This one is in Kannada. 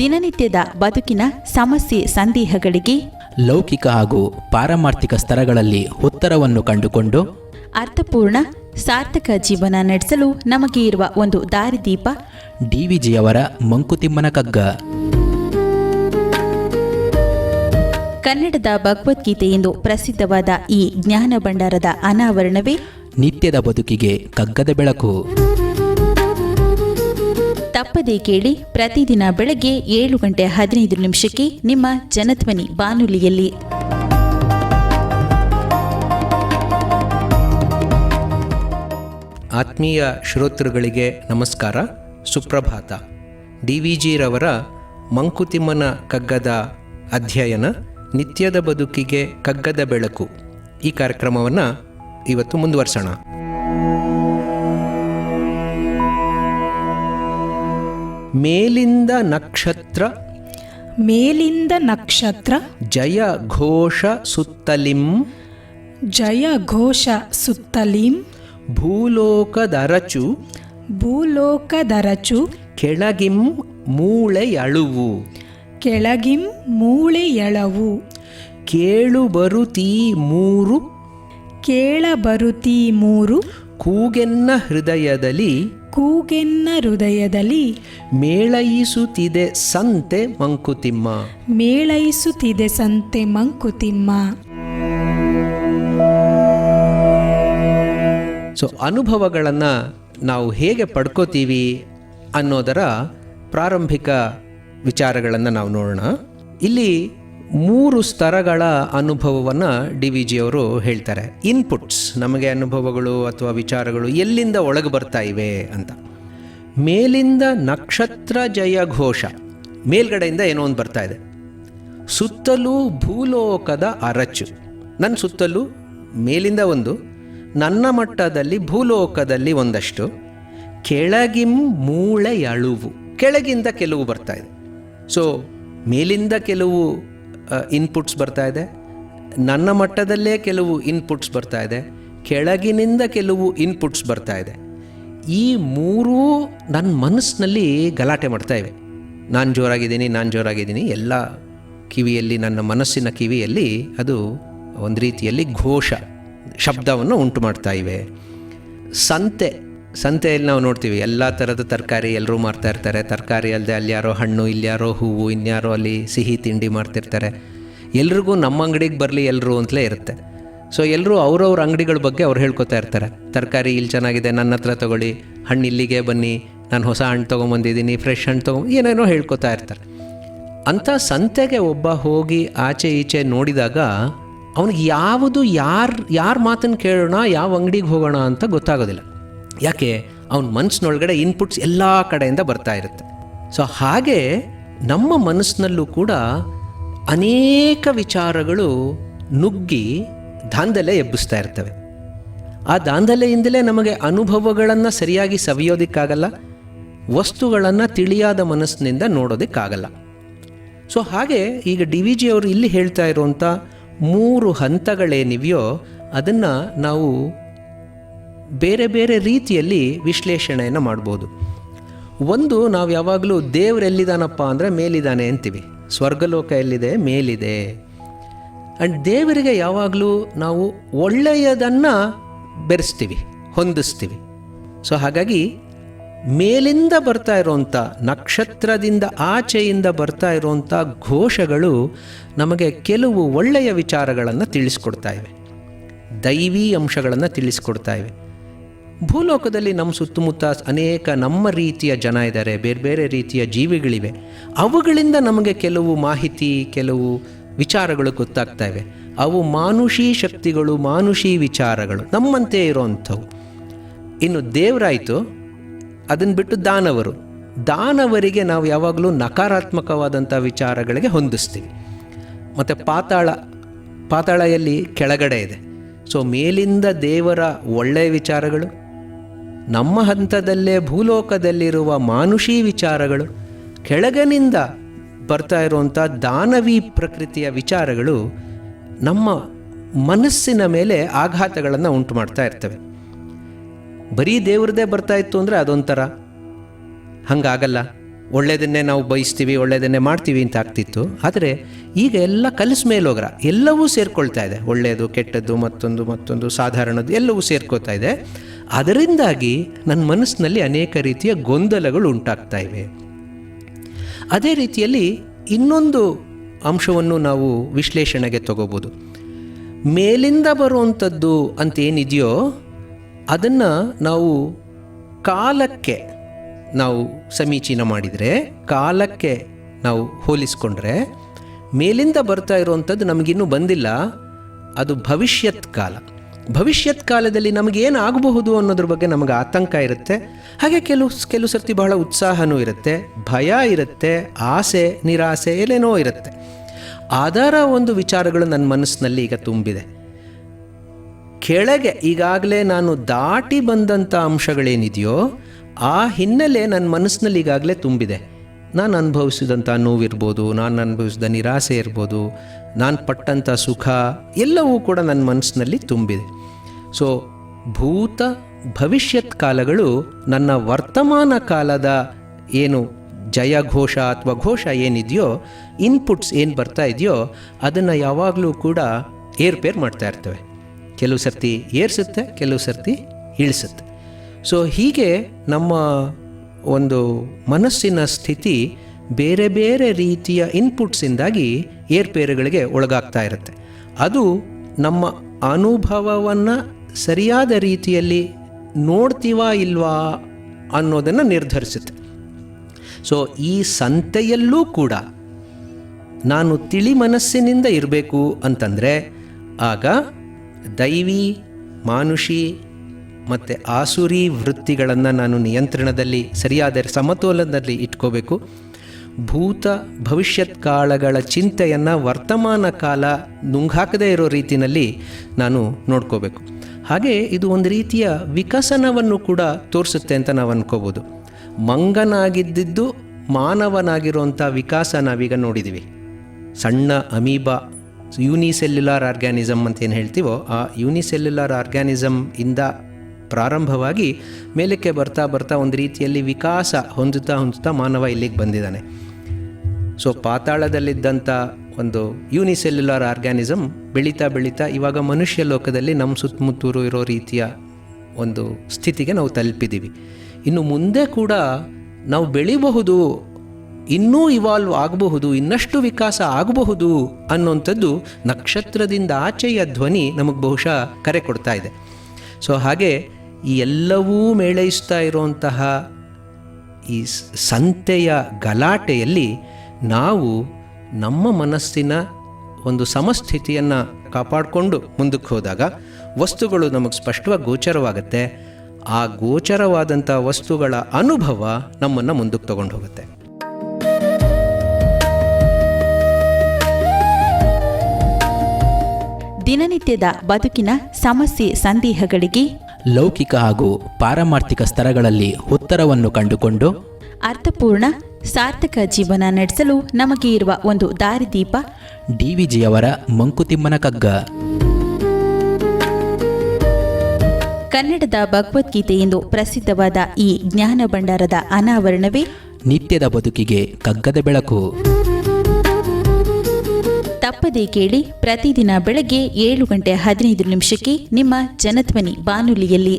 ದಿನನಿತ್ಯದ ಬದುಕಿನ ಸಮಸ್ಯೆ ಸಂದೇಹಗಳಿಗೆ ಲೌಕಿಕ ಹಾಗೂ ಪಾರಮಾರ್ಥಿಕ ಸ್ತರಗಳಲ್ಲಿ ಉತ್ತರವನ್ನು ಕಂಡುಕೊಂಡು ಅರ್ಥಪೂರ್ಣ ಸಾರ್ಥಕ ಜೀವನ ನಡೆಸಲು ನಮಗೆ ಇರುವ ಒಂದು ದಾರಿದೀಪ ಡಿವಿಜಿಯವರ ಮಂಕುತಿಮ್ಮನ ಕಗ್ಗ. ಕನ್ನಡದ ಭಗವದ್ಗೀತೆ ಎಂದು ಪ್ರಸಿದ್ಧವಾದ ಈ ಜ್ಞಾನ ಭಂಡಾರದ ಅನಾವರಣವೇ ನಿತ್ಯದ ಬದುಕಿಗೆ ಕಗ್ಗದ ಬೆಳಕು. ತಪ್ಪದೇ ಕೇಳಿ, ಪ್ರತಿದಿನ ಬೆಳಗ್ಗೆ 7:15 ನಿಮ್ಮ ಜನಧ್ವನಿ ಬಾನುಲಿಯಲ್ಲಿ. ಆತ್ಮೀಯ ಶ್ರೋತೃಗಳಿಗೆ ನಮಸ್ಕಾರ, ಸುಪ್ರಭಾತ. ಡಿವಿಜಿರವರ ಮಂಕುತಿಮ್ಮನ ಕಗ್ಗದ ಅಧ್ಯಯನ ನಿತ್ಯದ ಬದುಕಿಗೆ ಕಗ್ಗದ ಬೆಳಕು, ಈ ಕಾರ್ಯಕ್ರಮವನ್ನು ಇವತ್ತು ಮುಂದುವರ್ಸೋಣ. ಮೇಲಿಂದ ನಕ್ಷತ್ರ ಜಯ ಘೋಷ ಸುತ್ತಲಿಂ ಭೂಲೋಕದರಚು ಕೆಳಗಿಂ ಮೂಳೆಯಳುವು ಕೇಳುಬರುತೀ ಮೂರು ಕೂಗೆನ್ನ ಹೃದಯದಲ್ಲಿ ಮೇಳೈಸುತ್ತಿದೆ ಸಂತೆ ಮಂಕುತಿಮ್ಮ. ಸೊ ಅನುಭವಗಳನ್ನು ನಾವು ಹೇಗೆ ಪಡ್ಕೋತೀವಿ ಅನ್ನೋದರ ಪ್ರಾರಂಭಿಕ ವಿಚಾರಗಳನ್ನು ನಾವು ನೋಡೋಣ. ಇಲ್ಲಿ 3 ಸ್ತರಗಳ ಅನುಭವವನ್ನು ಡಿವಿಜಿಯವರು ಹೇಳ್ತಾರೆ. ಇನ್ಪುಟ್ಸ್, ನಮಗೆ ಅನುಭವಗಳು ಅಥವಾ ವಿಚಾರಗಳು ಎಲ್ಲಿಂದ ಒಳಗೆ ಬರ್ತಾ ಇವೆ ಅಂತ. ಮೇಲಿಂದ ನಕ್ಷತ್ರ ಜಯ ಘೋಷ, ಮೇಲ್ಗಡೆಯಿಂದ ಏನೋ ಒಂದು ಬರ್ತಾ ಇದೆ. ಸುತ್ತಲೂ ಭೂಲೋಕದ ಅರಚು, ನನ್ನ ಸುತ್ತಲೂ ಮೇಲಿಂದ ಒಂದು, ನನ್ನ ಮಟ್ಟದಲ್ಲಿ ಭೂಲೋಕದಲ್ಲಿ ಒಂದಷ್ಟು. ಕೆಳಗಿಂ ಮೂಳೆಯಳುವು, ಕೆಳಗಿಂದ ಕೆಲವು ಬರ್ತಾ ಇದೆ. ಸೊ ಮೇಲಿಂದ ಕೆಲವು ಇನ್ಪುಟ್ಸ್ ಬರ್ತಾ ಇದೆ, ನನ್ನ ಮಟ್ಟದಲ್ಲೇ ಕೆಲವು ಇನ್ಪುಟ್ಸ್ ಬರ್ತಾ ಇದೆ, ಕೆಳಗಿನಿಂದ ಕೆಲವು ಇನ್ಪುಟ್ಸ್ ಬರ್ತಾ ಇದೆ. ಈ ಮೂರೂ ನನ್ನ ಮನಸ್ಸಿನಲ್ಲಿ ಗಲಾಟೆ ಮಾಡ್ತಾ ಇವೆ. ನಾನು ಜೋರಾಗಿದ್ದೀನಿ, ಎಲ್ಲ ಕಿವಿಯಲ್ಲಿ, ನನ್ನ ಮನಸ್ಸಿನ ಕಿವಿಯಲ್ಲಿ ಅದು ಒಂದು ರೀತಿಯಲ್ಲಿ ಘೋಷ, ಶಬ್ದವನ್ನು ಉಂಟು ಮಾಡ್ತಾ ಇವೆ. ಸಂತೆಯಲ್ಲಿ ನಾವು ನೋಡ್ತೀವಿ ಎಲ್ಲ ಥರದ ತರಕಾರಿ ಎಲ್ಲರೂ ಮಾರ್ತಾ ಇರ್ತಾರೆ. ತರಕಾರಿ ಅಲ್ಲದೆ ಅಲ್ಲಿ ಯಾರೋ ಹಣ್ಣು, ಇಲ್ಲಿ ಯಾರೋ ಹೂವು, ಇನ್ಯಾರೋ ಅಲ್ಲಿ ಸಿಹಿ ತಿಂಡಿ ಮಾಡ್ತಿರ್ತಾರೆ. ಎಲ್ರಿಗೂ ನಮ್ಮ ಅಂಗಡಿಗೆ ಬರಲಿ ಎಲ್ಲರೂ ಅಂತಲೇ ಇರುತ್ತೆ. ಸೊ ಎಲ್ಲರೂ ಅವ್ರವ್ರ ಅಂಗಡಿಗಳ ಬಗ್ಗೆ ಅವ್ರು ಹೇಳ್ಕೊತಾ ಇರ್ತಾರೆ. ತರಕಾರಿ ಇಲ್ಲಿ ಚೆನ್ನಾಗಿದೆ, ನನ್ನ ಹತ್ರ ತೊಗೊಳ್ಳಿ, ಹಣ್ಣು ಇಲ್ಲಿಗೆ ಬನ್ನಿ, ನಾನು ಹೊಸ ಹಣ್ಣು ತೊಗೊಂಬಂದಿದ್ದೀನಿ, ಫ್ರೆಶ್ ಹಣ್ಣು ಏನೇನೋ ಹೇಳ್ಕೊತಾ ಇರ್ತಾರೆ. ಅಂಥ ಸಂತೆಗೆ ಒಬ್ಬ ಹೋಗಿ ಆಚೆ ಈಚೆ ನೋಡಿದಾಗ ಅವನಿಗೆ ಯಾರ ಮಾತನ್ನು ಕೇಳೋಣ, ಯಾವ ಅಂಗಡಿಗೆ ಹೋಗೋಣ ಅಂತ ಗೊತ್ತಾಗೋದಿಲ್ಲ. ಯಾಕೆ? ಅವನ ಮನಸ್ಸಿನೊಳಗಡೆ ಇನ್ಪುಟ್ಸ್ ಎಲ್ಲ ಕಡೆಯಿಂದ ಬರ್ತಾ ಇರುತ್ತೆ. ಸೊ ಹಾಗೆ ನಮ್ಮ ಮನಸ್ಸಿನಲ್ಲೂ ಕೂಡ ಅನೇಕ ವಿಚಾರಗಳು ನುಗ್ಗಿ ದಾಂಧಲೆ ಎಬ್ಬಿಸ್ತಾ ಇರ್ತವೆ. ಆ ದಾಂಧಲೆಯಿಂದಲೇ ನಮಗೆ ಅನುಭವಗಳನ್ನು ಸರಿಯಾಗಿ ಸವಿಯೋದಕ್ಕಾಗಲ್ಲ, ವಸ್ತುಗಳನ್ನು ತಿಳಿಯಾದ ಮನಸ್ಸಿನಿಂದ ನೋಡೋದಕ್ಕಾಗಲ್ಲ. ಸೊ ಹಾಗೆ ಈಗ ಡಿವಿಜಿ ಅವರು ಇಲ್ಲಿ ಹೇಳ್ತಾ ಇರುವಂಥ 3 ಹಂತಗಳೇನಿವೆಯೋ ಅದನ್ನು ನಾವು ಬೇರೆ ಬೇರೆ ರೀತಿಯಲ್ಲಿ ವಿಶ್ಲೇಷಣೆಯನ್ನು ಮಾಡ್ಬೋದು. ಒಂದು, ನಾವು ಯಾವಾಗಲೂ ದೇವರೆಲ್ಲಿದ್ದಾನಪ್ಪ ಅಂದರೆ ಮೇಲಿದ್ದಾನೆ ಅಂತೀವಿ. ಸ್ವರ್ಗಲೋಕ ಎಲ್ಲಿದೆ? ಮೇಲಿದೆ. ಆ್ಯಂಡ್ ದೇವರಿಗೆ ಯಾವಾಗಲೂ ನಾವು ಒಳ್ಳೆಯದನ್ನು ಬೆರೆಸ್ತೀವಿ, ಹೊಂದಿಸ್ತೀವಿ. ಸೊ ಹಾಗಾಗಿ ಮೇಲಿಂದ ಬರ್ತಾ ಇರೋವಂಥ, ನಕ್ಷತ್ರದಿಂದ ಆಚೆಯಿಂದ ಬರ್ತಾ ಇರೋವಂಥ ಘೋಷಗಳು ನಮಗೆ ಕೆಲವು ಒಳ್ಳೆಯ ವಿಚಾರಗಳನ್ನು ತಿಳಿಸ್ಕೊಡ್ತಾ ಇವೆ, ದೈವಿ ಅಂಶಗಳನ್ನು ತಿಳಿಸ್ಕೊಡ್ತಾ ಇವೆ. ಭೂಲೋಕದಲ್ಲಿ ನಮ್ಮ ಸುತ್ತಮುತ್ತ ಅನೇಕ ನಮ್ಮ ರೀತಿಯ ಜನ ಇದ್ದಾರೆ, ಬೇರೆ ಬೇರೆ ರೀತಿಯ ಜೀವಿಗಳಿವೆ. ಅವುಗಳಿಂದ ನಮಗೆ ಕೆಲವು ಮಾಹಿತಿ, ಕೆಲವು ವಿಚಾರಗಳು ಗೊತ್ತಾಗ್ತಾ ಇವೆ. ಅವು ಮಾನುಷಿ ಶಕ್ತಿಗಳು, ಮಾನುಷಿ ವಿಚಾರಗಳು, ನಮ್ಮಂತೆ ಇರೋವಂಥವು. ಇನ್ನು ದೇವರಾಯಿತು, ಅದನ್ನು ಬಿಟ್ಟು ದಾನವರಿಗೆ ನಾವು ಯಾವಾಗಲೂ ನಕಾರಾತ್ಮಕವಾದಂಥ ವಿಚಾರಗಳಿಗೆ ಹೊಂದಿಸ್ತೀವಿ. ಮತ್ತು ಪಾತಾಳ ಎಲ್ಲಿ? ಕೆಳಗಡೆ ಇದೆ. ಸೊ ಮೇಲಿಂದ ದೇವರ ಒಳ್ಳೆಯ ವಿಚಾರಗಳು, ನಮ್ಮ ಹಂತದಲ್ಲೇ ಭೂಲೋಕದಲ್ಲಿರುವ ಮಾನುಷಿ ವಿಚಾರಗಳು, ಕೆಳಗನಿಂದ ಬರ್ತಾ ಇರುವಂಥ ದಾನವಿ ಪ್ರಕೃತಿಯ ವಿಚಾರಗಳು ನಮ್ಮ ಮನಸ್ಸಿನ ಮೇಲೆ ಆಘಾತಗಳನ್ನು ಉಂಟು ಮಾಡ್ತಾ ಇರ್ತವೆ. ಬರೀ ದೇವ್ರದ್ದೇ ಬರ್ತಾ ಇತ್ತು ಅಂದರೆ ಅದೊಂಥರ, ಹಂಗಾಗಲ್ಲ. ಒಳ್ಳೆಯದನ್ನೇ ನಾವು ಬಯಸ್ತೀವಿ, ಒಳ್ಳೆಯದನ್ನೇ ಮಾಡ್ತೀವಿ ಅಂತ ಆಗ್ತಿತ್ತು. ಆದರೆ ಈಗ ಎಲ್ಲ ಕಲಸ ಮೇಲೋಗ್ರ ಎಲ್ಲವೂ ಸೇರ್ಕೊಳ್ತಾ ಇದೆ. ಒಳ್ಳೆಯದು, ಕೆಟ್ಟದ್ದು, ಮತ್ತೊಂದು ಸಾಧಾರಣದ್ದು ಎಲ್ಲವೂ ಸೇರ್ಕೋತಾ ಇದೆ. ಅದರಿಂದಾಗಿ ನನ್ನ ಮನಸ್ಸಿನಲ್ಲಿ ಅನೇಕ ರೀತಿಯ ಗೊಂದಲಗಳು ಉಂಟಾಗ್ತಾ ಇವೆ. ಅದೇ ರೀತಿಯಲ್ಲಿ ಇನ್ನೊಂದು ಅಂಶವನ್ನು ನಾವು ವಿಶ್ಲೇಷಣೆಗೆ ತಗೋಬೋದು. ಮೇಲಿಂದ ಬರುವಂಥದ್ದು ಅಂತೇನಿದೆಯೋ ಅದನ್ನು ನಾವು ಕಾಲಕ್ಕೆ ನಾವು ಸಮೀಚೀನ ಮಾಡಿದರೆ, ಕಾಲಕ್ಕೆ ನಾವು ಹೋಲಿಸ್ಕೊಂಡ್ರೆ, ಮೇಲಿಂದ ಬರ್ತಾ ಇರುವಂಥದ್ದು ನಮಗಿನ್ನೂ ಬಂದಿಲ್ಲ, ಅದು ಭವಿಷ್ಯತ್ ಕಾಲ. ಭವಿಷ್ಯತ್ ಕಾಲದಲ್ಲಿ ನಮಗೇನು ಆಗಬಹುದು ಅನ್ನೋದ್ರ ಬಗ್ಗೆ ನಮಗೆ ಆತಂಕ ಇರುತ್ತೆ. ಹಾಗೆ ಕೆಲವು ಸರ್ತಿ ಬಹಳ ಉತ್ಸಾಹನೂ ಇರುತ್ತೆ, ಭಯ ಇರುತ್ತೆ, ಆಸೆ ನಿರಾಸೆ ಏನೇನೋ ಇರುತ್ತೆ. ಅದರ ಒಂದು ವಿಚಾರಗಳು ನನ್ನ ಮನಸ್ಸಿನಲ್ಲಿ ಈಗ ತುಂಬಿದೆ. ಕೆಳಗೆ ಈಗಾಗಲೇ ನಾನು ದಾಟಿ ಬಂದಂಥ ಅಂಶಗಳೇನಿದೆಯೋ ಆ ಹಿನ್ನೆಲೆ ನನ್ನ ಮನಸ್ಸಿನಲ್ಲಿ ಈಗಾಗಲೇ ತುಂಬಿದೆ. ನಾನು ಅನುಭವಿಸಿದಂಥ ನೋವಿರ್ಬೋದು, ನಾನು ಅನುಭವಿಸಿದ ನಿರಾಸೆ ಇರ್ಬೋದು, ನಾನು ಪಟ್ಟಂಥ ಸುಖ ಎಲ್ಲವೂ ಕೂಡ ನನ್ನ ಮನಸ್ಸಿನಲ್ಲಿ ತುಂಬಿದೆ. ಸೊ ಭೂತ ಭವಿಷ್ಯತ್ ಕಾಲಗಳು ನನ್ನ ವರ್ತಮಾನ ಕಾಲದ ಏನು ಜಯಘೋಷ ಅಥವಾ ಘೋಷ ಏನಿದೆಯೋ, ಇನ್ಪುಟ್ಸ್ ಏನು ಬರ್ತಾ ಇದೆಯೋ ಅದನ್ನು ಯಾವಾಗಲೂ ಕೂಡ ಏರ್ಪೇರ್ ಮಾಡ್ತಾ ಇರ್ತವೆ. ಕೆಲವು ಸರ್ತಿ ಏರಿಸುತ್ತೆ, ಕೆಲವು ಸರ್ತಿ ಇಳಿಸುತ್ತೆ. ಸೊ ಹೀಗೆ ನಮ್ಮ ಒಂದು ಮನಸ್ಸಿನ ಸ್ಥಿತಿ ಬೇರೆ ಬೇರೆ ರೀತಿಯ ಇನ್ಪುಟ್ಸಿಂದಾಗಿ ಏರ್ಪೇರುಗಳಿಗೆ ಒಳಗಾಗ್ತಾ ಇರುತ್ತೆ. ಅದು ನಮ್ಮ ಅನುಭವವನ್ನು ಸರಿಯಾದ ರೀತಿಯಲ್ಲಿ ನೋಡ್ತೀವಾ ಇಲ್ವಾ ಅನ್ನೋದನ್ನು ನಿರ್ಧರಿಸುತ್ತೆ. ಸೊ ಈ ಸಂತೆಯಲ್ಲೂ ಕೂಡ ನಾನು ತಿಳಿ ಮನಸ್ಸಿನಿಂದ ಇರಬೇಕು ಅಂತಂದರೆ ಆಗ ದೈವಿ, ಮಾನುಷಿ ಮತ್ತು ಆಸುರಿ ವೃತ್ತಿಗಳನ್ನು ನಾನು ನಿಯಂತ್ರಣದಲ್ಲಿ ಸರಿಯಾದ ಸಮತೋಲನದಲ್ಲಿ ಇಟ್ಕೋಬೇಕು. ಭೂತ ಭವಿಷ್ಯತ್ ಕಾಲಗಳ ಚಿಂತೆಯನ್ನು ವರ್ತಮಾನ ಕಾಲ ನುಂಗಾಕದೇ ಇರೋ ರೀತಿಯಲ್ಲಿ ನಾನು ನೋಡ್ಕೋಬೇಕು. ಹಾಗೆ ಇದು ಒಂದು ರೀತಿಯ ವಿಕಸನವನ್ನು ಕೂಡ ತೋರಿಸುತ್ತೆ ಅಂತ ನಾವು ಅಂದ್ಕೋಬೋದು. ಮಂಗನಾಗಿದ್ದು ಮಾನವನಾಗಿರುವಂಥ ವಿಕಾಸ ನಾವೀಗ ನೋಡಿದ್ದೀವಿ. ಸಣ್ಣ ಅಮೀಬಾ, ಯೂನಿಸೆಲ್ಯುಲಾರ್ ಆರ್ಗ್ಯಾನಿಸಮ್ ಅಂತ ಏನು ಹೇಳ್ತೀವೋ ಆ ಯೂನಿಸೆಲ್ಯುಲಾರ್ ಆರ್ಗ್ಯಾನಿಸಮ್ ಇಂದ ಪ್ರಾರಂಭವಾಗಿ ಮೇಲಕ್ಕೆ ಬರ್ತಾ ಬರ್ತಾ ಒಂದು ರೀತಿಯಲ್ಲಿ ವಿಕಾಸ ಹೊಂದುತ್ತಾ ಮಾನವ ಇಲ್ಲಿಗೆ ಬಂದಿದ್ದಾನೆ. ಸೊ ಪಾತಾಳದಲ್ಲಿದ್ದಂಥ ಒಂದು ಯೂನಿಸೆಲ್ಯುಲಾರ್ ಆರ್ಗ್ಯಾನಿಸಮ್ ಬೆಳೀತಾ ಇವಾಗ ಮನುಷ್ಯ ಲೋಕದಲ್ಲಿ ನಮ್ಮ ಸುತ್ತಮುತ್ತೂರು ಇರೋ ರೀತಿಯ ಒಂದು ಸ್ಥಿತಿಗೆ ನಾವು ತಲುಪಿದ್ದೀವಿ. ಇನ್ನು ಮುಂದೆ ಕೂಡ ನಾವು ಬೆಳಿಬಹುದು, ಇನ್ನೂ ಇವಾಲ್ವ್ ಆಗಬಹುದು, ಇನ್ನಷ್ಟು ವಿಕಾಸ ಆಗಬಹುದು ಅನ್ನೋಂಥದ್ದು ನಕ್ಷತ್ರದಿಂದ ಆಚೆಯ ಧ್ವನಿ ನಮಗೆ ಬಹುಶಃ ಕರೆ ಕೊಡ್ತಾ ಇದೆ. ಸೊ ಹಾಗೆ ಈ ಎಲ್ಲವೂ ಮೇಳೈಸ್ತಾ ಇರುವಂತಹ ಈ ಸಂತೆಯ ಗಲಾಟೆಯಲ್ಲಿ ನಾವು ನಮ್ಮ ಮನಸ್ಸಿನ ಒಂದು ಸಮಸ್ಥಿತಿಯನ್ನು ಕಾಪಾಡಿಕೊಂಡು ಮುಂದಕ್ಕೆ ಹೋದಾಗ ವಸ್ತುಗಳು ನಮಗೆ ಸ್ಪಷ್ಟವಾಗಿ ಗೋಚರವಾಗುತ್ತೆ. ಆ ಗೋಚರವಾದಂಥ ವಸ್ತುಗಳ ಅನುಭವ ನಮ್ಮನ್ನು ಮುಂದಕ್ಕೆ ತಗೊಂಡು ಹೋಗುತ್ತೆ. ದಿನನಿತ್ಯದ ಬದುಕಿನ ಸಮಸ್ಯೆ ಸಂದೇಹಗಳಿಗೆ ಲೌಕಿಕ ಹಾಗೂ ಪಾರಮಾರ್ಥಿಕ ಸ್ತರಗಳಲ್ಲಿ ಉತ್ತರವನ್ನು ಕಂಡುಕೊಂಡು ಅರ್ಥಪೂರ್ಣ ಸಾರ್ಥಕ ಜೀವನ ನಡೆಸಲು ನಮಗೆ ಇರುವ ಒಂದು ದಾರಿದೀಪ ಡಿವಿಜಿಯವರ ಮಂಕುತಿಮ್ಮನ ಕಗ್ಗ. ಕನ್ನಡದ ಭಗವದ್ಗೀತೆ ಎಂದು ಪ್ರಸಿದ್ಧವಾದ ಈ ಜ್ಞಾನ ಭಂಡಾರದ ಅನಾವರಣವೇ ನಿತ್ಯದ ಬದುಕಿಗೆ ಕಗ್ಗದ ಬೆಳಕು. ತಪ್ಪದೇ ಕೇಳಿ ಪ್ರತಿದಿನ ಬೆಳಗ್ಗೆ 7:15 ನಿಮ್ಮ ಜನಧ್ವನಿ ಬಾನುಲಿಯಲ್ಲಿ.